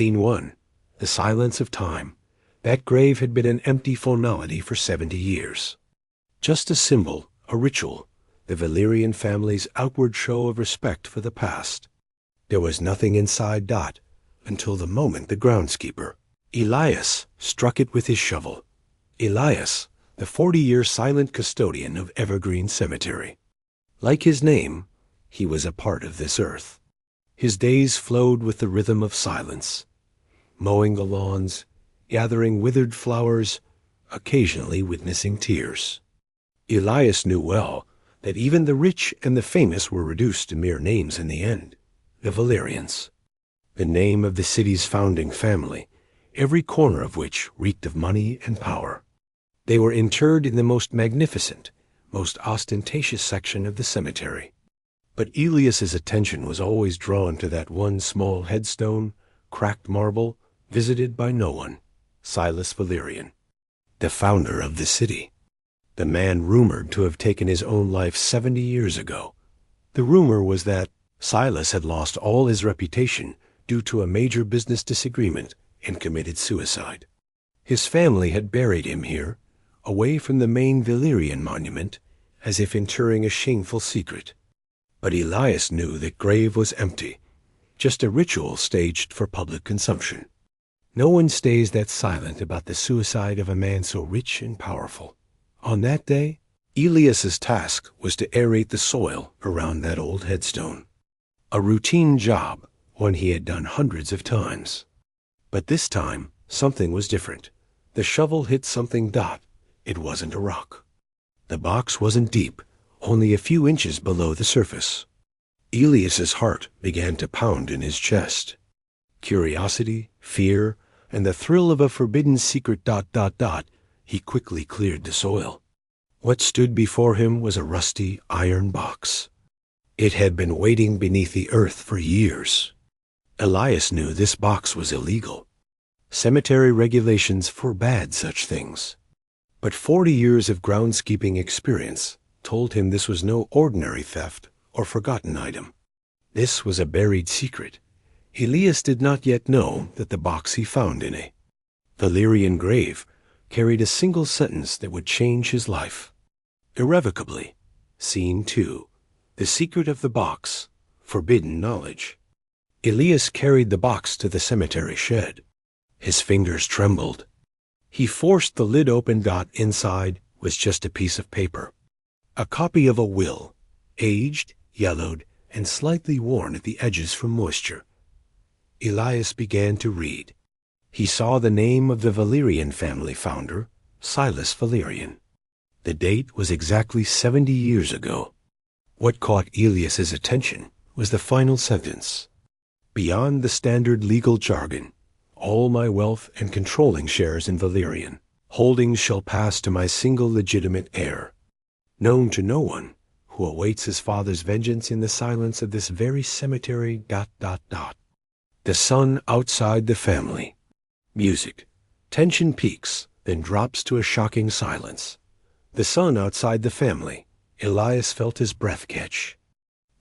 Scene 1. The silence of time. That grave had been an empty formality for 70 years. Just a symbol, a ritual, the Valerian family's outward show of respect for the past. There was nothing inside Dot until the moment the groundskeeper, Elias, struck it with his shovel. Elias, the 40-year silent custodian of Evergreen Cemetery. Like his name, he was a part of this earth. His days flowed with the rhythm of silence, mowing the lawns, gathering withered flowers, occasionally witnessing tears. Elias knew well that even the rich and the famous were reduced to mere names in the end. The Valerians, the name of the city's founding family, every corner of which reeked of money and power. They were interred in the most magnificent, most ostentatious section of the cemetery. But Elias's attention was always drawn to that one small headstone, cracked marble, visited by no one, Silas Valerian, the founder of the city, the man rumored to have taken his own life 70 years ago. The rumor was that Silas had lost all his reputation due to a major business disagreement and committed suicide. His family had buried him here, away from the main Valerian monument, as if interring a shameful secret. But Elias knew that grave was empty, just a ritual staged for public consumption. No one stays that silent about the suicide of a man so rich and powerful. On that day, Elias's task was to aerate the soil around that old headstone. A routine job, one he had done hundreds of times. But this time, something was different. The shovel hit something. It wasn't a rock. The box wasn't deep, only a few inches below the surface. Elias's heart began to pound in his chest. Curiosity, fear, and the thrill of a forbidden secret. He quickly cleared the soil. What stood before him was a rusty iron box. It had been waiting beneath the earth for years. Elias knew this box was illegal. Cemetery regulations forbade such things. But 40 years of groundskeeping experience told him this was no ordinary theft or forgotten item. This was a buried secret. Elias did not yet know that the box he found in a Valerian grave carried a single sentence that would change his life. Irrevocably. Scene 2. The secret of the box. Forbidden knowledge. Elias carried the box to the cemetery shed. His fingers trembled. He forced the lid open. Inside was just a piece of paper. A copy of a will, aged, yellowed, and slightly worn at the edges from moisture. Elias began to read. He saw the name of the Valerian family founder, Silas Valerian. The date was exactly 70 years ago. What caught Elias's attention was the final sentence. Beyond the standard legal jargon, all my wealth and controlling shares in Valerian holdings shall pass to my single legitimate heir, known to no one, who awaits his father's vengeance in the silence of this very cemetery. The son outside the family. Music. Tension peaks, then drops to a shocking silence. The son outside the family. Elias felt his breath catch.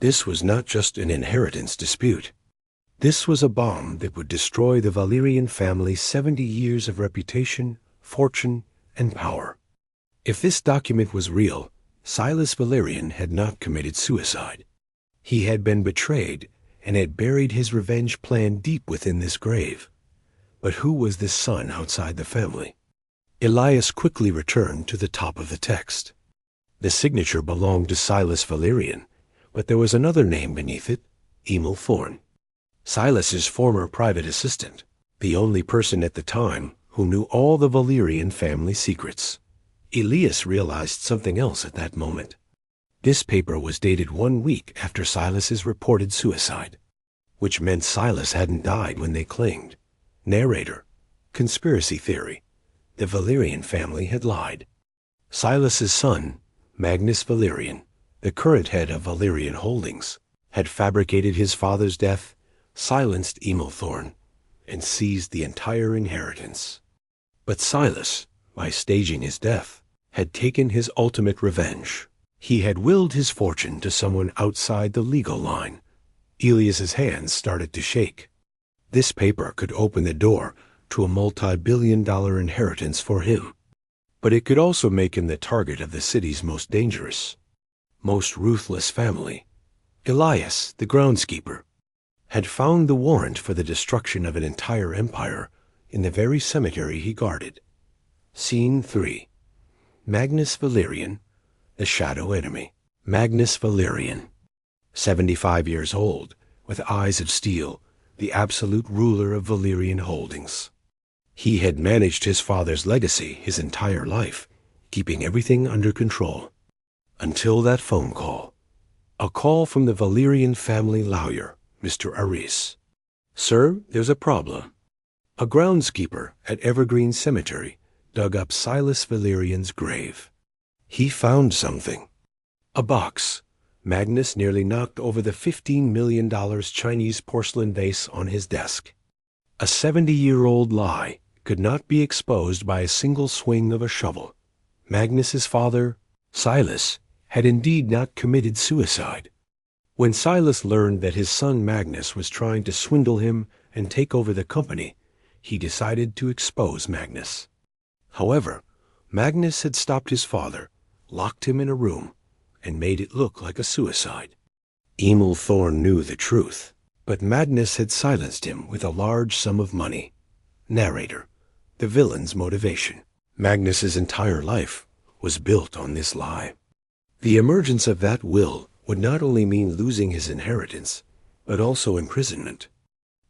This was not just an inheritance dispute. This was a bomb that would destroy the Valerian family's 70 years of reputation, fortune, and power. If this document was real, Silas Valerian had not committed suicide. He had been betrayed and had buried his revenge plan deep within this grave. But who was this son outside the family? Elias quickly returned to the top of the text. The signature belonged to Silas Valerian, but there was another name beneath it, Emil Thorne. Silas's former private assistant, the only person at the time who knew all the Valerian family secrets. Elias realized something else at that moment. This paper was dated 1 week after Silas's reported suicide, which meant Silas hadn't died when they claimed. Narrator. Conspiracy theory. The Valerian family had lied. Silas's son, Magnus Valerian, the current head of Valerian Holdings, had fabricated his father's death, silenced Emil Thorne, and seized the entire inheritance. But Silas, by staging his death, had taken his ultimate revenge. He had willed his fortune to someone outside the legal line. Elias's hands started to shake. This paper could open the door to a multi-billion-dollar inheritance for him. But it could also make him the target of the city's most dangerous, most ruthless family. Elias, the groundskeeper, had found the warrant for the destruction of an entire empire in the very cemetery he guarded. Scene 3. Magnus Valerian, the shadow enemy. Magnus Valerian, 75 years old, with eyes of steel, the absolute ruler of Valerian holdings. He had managed his father's legacy his entire life, keeping everything under control. Until that phone call. A call from the Valerian family lawyer, Mr. Aris. "Sir, there's a problem. A groundskeeper at Evergreen Cemetery dug up Silas Valerian's grave. He found something. A box." Magnus nearly knocked over the $15 million Chinese porcelain vase on his desk. A 70-year-old lie could not be exposed by a single swing of a shovel. Magnus's father, Silas, had indeed not committed suicide. When Silas learned that his son Magnus was trying to swindle him and take over the company, he decided to expose Magnus. However, Magnus had stopped his father, locked him in a room, and made it look like a suicide. Emil Thorne knew the truth, but Magnus had silenced him with a large sum of money. Narrator: the villain's motivation. Magnus's entire life was built on this lie. The emergence of that will would not only mean losing his inheritance, but also imprisonment,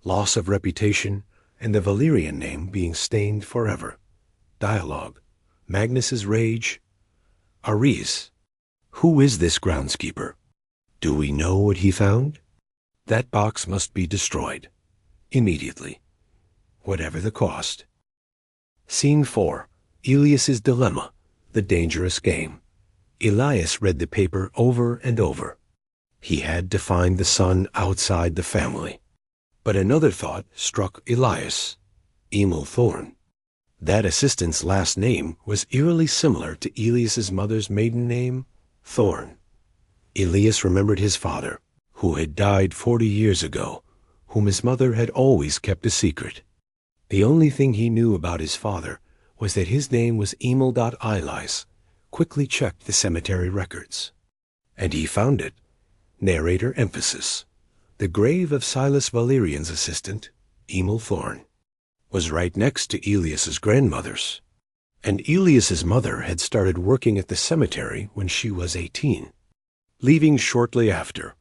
loss of reputation, and the Valerian name being stained forever. Dialogue: Magnus's rage. Aris: who is this groundskeeper? Do we know what he found? That box must be destroyed. Immediately. Whatever the cost. Scene 4. Elias's dilemma. The dangerous game. Elias read the paper over and over. He had to find the son outside the family. But another thought struck Elias. Emil Thorne. That assistant's last name was eerily similar to Elias's mother's maiden name, Thorne. Elias remembered his father, who had died 40 years ago, whom his mother had always kept a secret. The only thing he knew about his father was that his name was Emil Elias. Quickly checked the cemetery records. And he found it. Narrator emphasis. The grave of Silas Valerian's assistant, Emil Thorne, was right next to Elias's grandmother's. And Elias's mother had started working at the cemetery when she was 18. Leaving shortly after,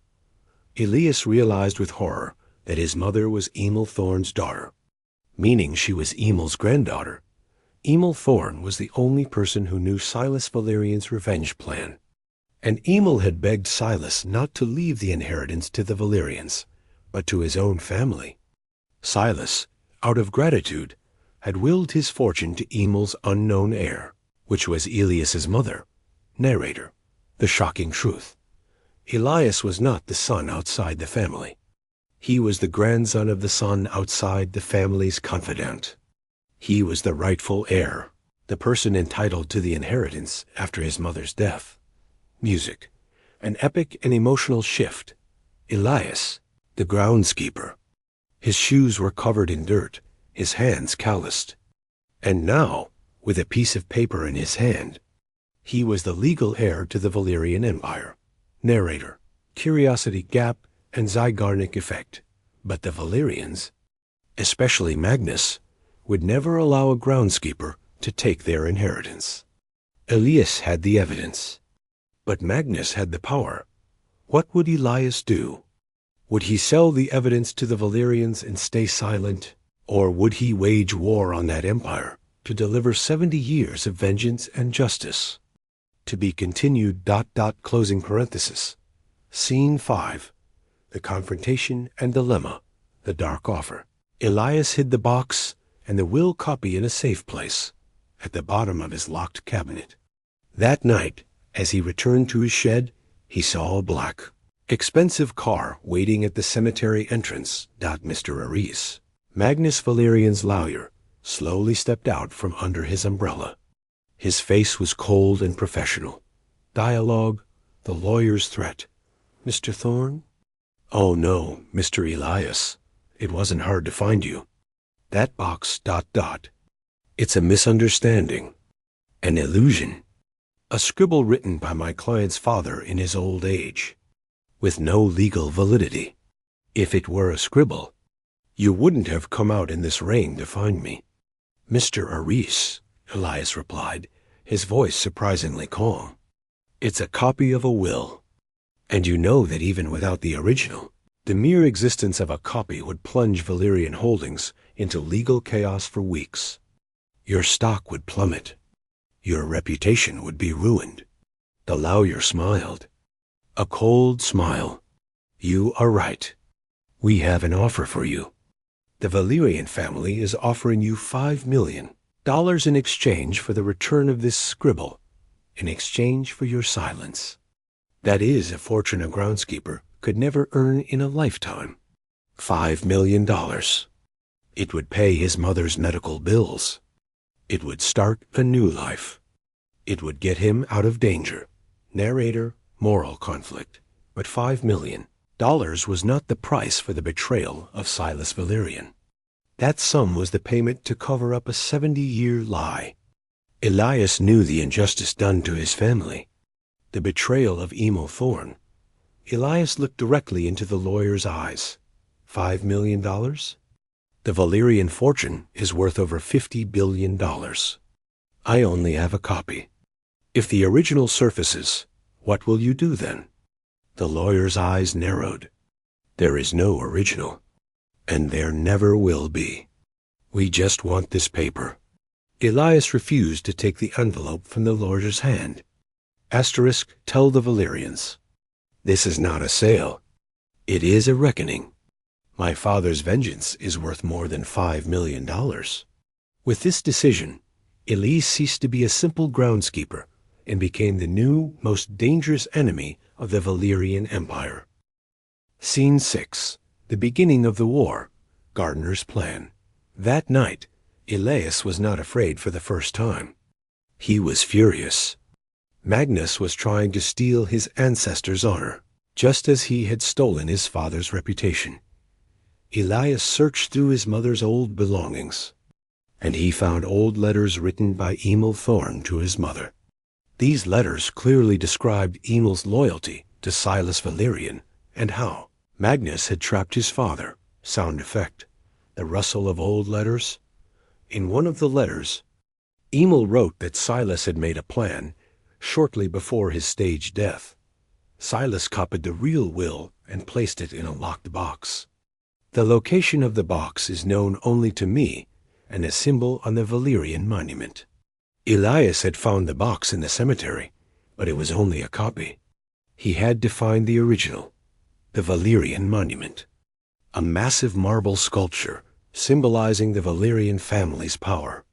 Elias realized with horror that his mother was Emil Thorne's daughter, meaning she was Emil's granddaughter. Emil Thorne was the only person who knew Silas Valerian's revenge plan, and Emil had begged Silas not to leave the inheritance to the Valerians, but to his own family. Silas, out of gratitude, had willed his fortune to Emil's unknown heir, which was Elias's mother. Narrator: the shocking truth. Elias was not the son outside the family. He was the grandson of the son outside the family's confidant. He was the rightful heir, the person entitled to the inheritance after his mother's death. Music: an epic and emotional shift. Elias, the groundskeeper. His shoes were covered in dirt, his hands calloused. And now, with a piece of paper in his hand, he was the legal heir to the Valerian Empire. Narrator: curiosity gap and Zygarnik effect. But the Valerians, especially Magnus, would never allow a groundskeeper to take their inheritance. Elias had the evidence, but Magnus had the power. What would Elias do? Would he sell the evidence to the Valerians and stay silent, or would he wage war on that empire to deliver 70 years of vengeance and justice? To be continued. Closing parenthesis. Scene 5. The confrontation and dilemma. The dark offer. Elias hid the box and the will copy in a safe place, at the bottom of his locked cabinet. That night, as he returned to his shed, he saw a black, expensive car waiting at the cemetery entrance. Mr. Aris, Magnus Valerian's lawyer, slowly stepped out from under his umbrella. His face was cold and professional. Dialogue: the lawyer's threat. "Mr. Thorne?" "Oh no, Mr. Elias. It wasn't hard to find you. That box ... It's a misunderstanding. An illusion. A scribble written by my client's father in his old age, with no legal validity. If it were a scribble, you wouldn't have come out in this rain to find me. Mr. Aris, Elias replied, his voice surprisingly calm. It's a copy of a will. And you know that even without the original, the mere existence of a copy would plunge Valerian holdings into legal chaos for weeks. Your stock would plummet. Your reputation would be ruined. The lawyer smiled. A cold smile. You are right. We have an offer for you. The Valerian family is offering you $5 million in exchange for the return of this scribble, in exchange for your silence. That is a fortune a groundskeeper could never earn in a lifetime. $5 million. It would pay his mother's medical bills. It would start a new life. It would get him out of danger. Narrator, moral conflict. But $5 million was not the price for the betrayal of Silas Valerian. That sum was the payment to cover up a 70-year lie. Elias knew the injustice done to his family. The betrayal of Emil Thorne. Elias looked directly into the lawyer's eyes. $5 million? The Valerian fortune is worth over $50 billion. I only have a copy. If the original surfaces, what will you do then? The lawyer's eyes narrowed. There is no original, and there never will be. We just want this paper. Elias refused to take the envelope from the lawyer's hand. Asterisk, tell the Valerians. This is not a sale. It is a reckoning. My father's vengeance is worth more than $5 million. With this decision, Elias ceased to be a simple groundskeeper and became the new, most dangerous enemy of the Valerian Empire. Scene 6. The beginning of the war. Gardner's plan. That night, Elias was not afraid for the first time. He was furious. Magnus was trying to steal his ancestor's honor, just as he had stolen his father's reputation. Elias searched through his mother's old belongings, and he found old letters written by Emil Thorne to his mother. These letters clearly described Emil's loyalty to Silas Valerian and how Magnus had trapped his father. Sound effect. The rustle of old letters. In one of the letters, Emil wrote that Silas had made a plan shortly before his staged death. Silas copied the real will and placed it in a locked box. The location of the box is known only to me and a symbol on the Valerian monument. Elias had found the box in the cemetery, but it was only a copy. He had to find the original, the Valerian monument, a massive marble sculpture symbolizing the Valerian family's power.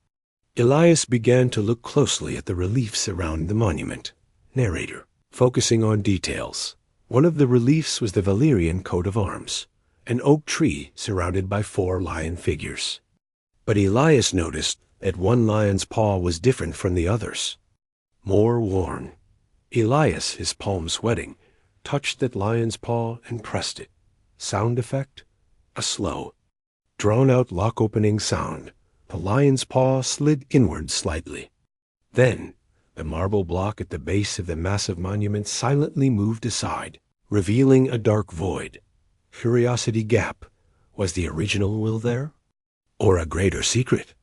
Elias began to look closely at the reliefs around the monument. Narrator, focusing on details. One of the reliefs was the Valerian coat of arms, an oak tree surrounded by 4 lion figures. But Elias noticed that one lion's paw was different from the others, more worn. Elias, his palm sweating, touched that lion's paw and pressed it. Sound effect? A slow, drawn-out lock-opening sound. The lion's paw slid inward slightly. Then, the marble block at the base of the massive monument silently moved aside, revealing a dark void. Curiosity gap. Was the original will there? Or a greater secret?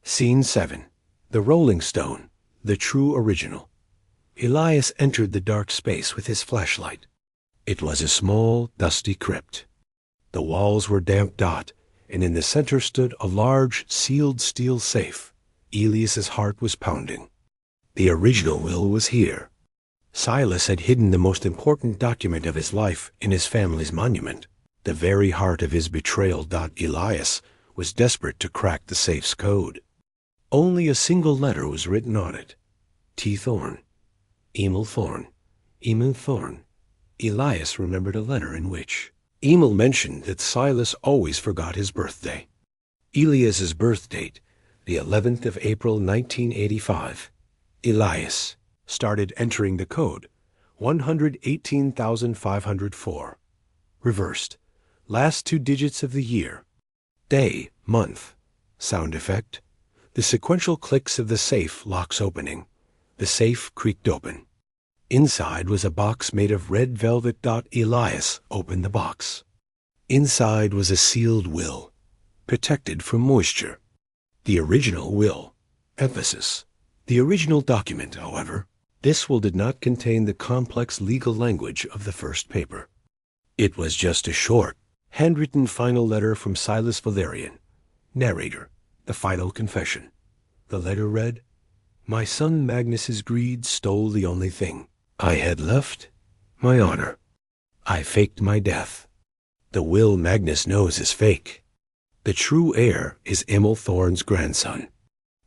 Scene 7. The Rolling Stone, the true original. Elias entered the dark space with his flashlight. It was a small, dusty crypt. The walls were damp, and in the center stood a large, sealed steel safe. Elias's heart was pounding. The original will was here. Silas had hidden the most important document of his life in his family's monument. The very heart of his betrayal. Elias was desperate to crack the safe's code. Only a single letter was written on it. T. Thorne. Emil Thorne. Emil Thorne. Elias remembered a letter in which Emil mentioned that Silas always forgot his birthday. Elias's birth date, the 11th of April 1985. Elias started entering the code, 118,504. Reversed, last 2 digits of the year, day, month, sound effect. The sequential clicks of the safe locks opening. The safe creaked open. Inside was a box made of red velvet. Elias opened the box. Inside was a sealed will, protected from moisture. The original will. Emphasis. The original document, however. This will did not contain the complex legal language of the first paper. It was just a short, handwritten final letter from Silas Valerian, narrator, the final confession. The letter read, "My son Magnus's greed stole the only thing I had left, my honor. I faked my death. The will Magnus knows is fake. The true heir is Emil Thorne's grandson,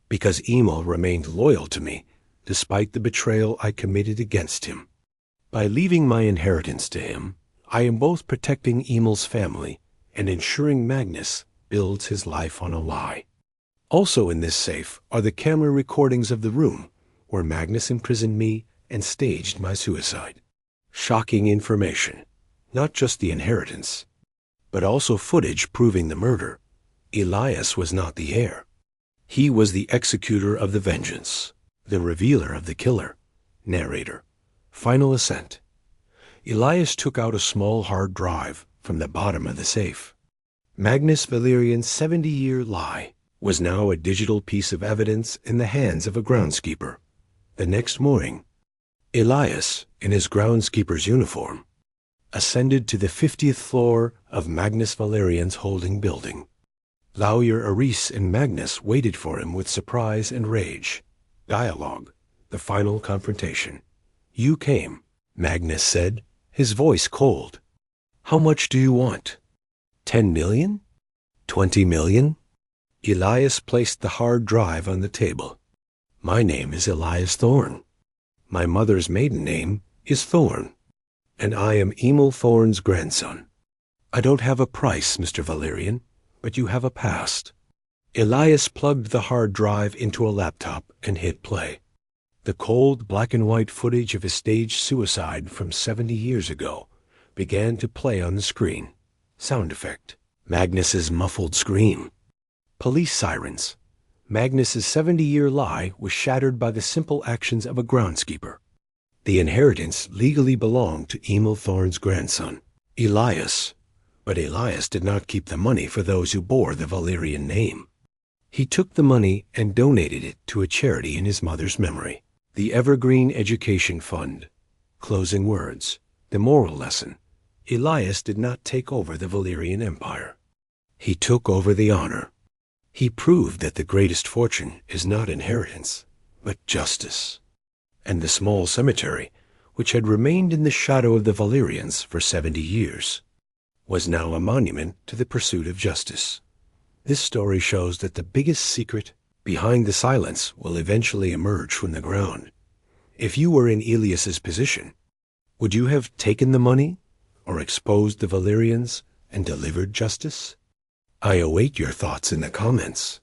because Emil remained loyal to me despite the betrayal I committed against him. By leaving my inheritance to him, I am both protecting Emil's family and ensuring Magnus builds his life on a lie." Also in this safe are the camera recordings of the room where Magnus imprisoned me and staged my suicide. Shocking information, not just the inheritance, but also footage proving the murder. Elias was not the heir. He was the executor of the vengeance, the revealer of the killer, narrator, final assent. Elias took out a small hard drive from the bottom of the safe. Magnus Valerian's 70-year lie was now a digital piece of evidence in the hands of a groundskeeper. The next morning, Elias, in his groundskeeper's uniform, ascended to the 50th floor of Magnus Valerian's holding building. Lawyer Aris and Magnus waited for him with surprise and rage. Dialogue, the final confrontation. "You came," Magnus said, his voice cold. "How much do you want? 10 million? 20 million? Elias placed the hard drive on the table. "My name is Elias Thorne. My mother's maiden name is Thorne, and I am Emil Thorne's grandson. I don't have a price, Mr. Valerian, but you have a past." Elias plugged the hard drive into a laptop and hit play. The cold black and white footage of his staged suicide from 70 years ago began to play on the screen. Sound effect. Magnus's muffled scream. Police sirens. Magnus's 70-year lie was shattered by the simple actions of a groundskeeper. The inheritance legally belonged to Emil Thorne's grandson, Elias, but Elias did not keep the money for those who bore the Valerian name. He took the money and donated it to a charity in his mother's memory, the Evergreen Education Fund. Closing words. The moral lesson. Elias did not take over the Valerian Empire. He took over the honor. He proved that the greatest fortune is not inheritance, but justice. And the small cemetery, which had remained in the shadow of the Valerians for 70 years, was now a monument to the pursuit of justice. This story shows that the biggest secret behind the silence will eventually emerge from the ground. If you were in Elias's position, would you have taken the money or exposed the Valerians and delivered justice? I await your thoughts in the comments.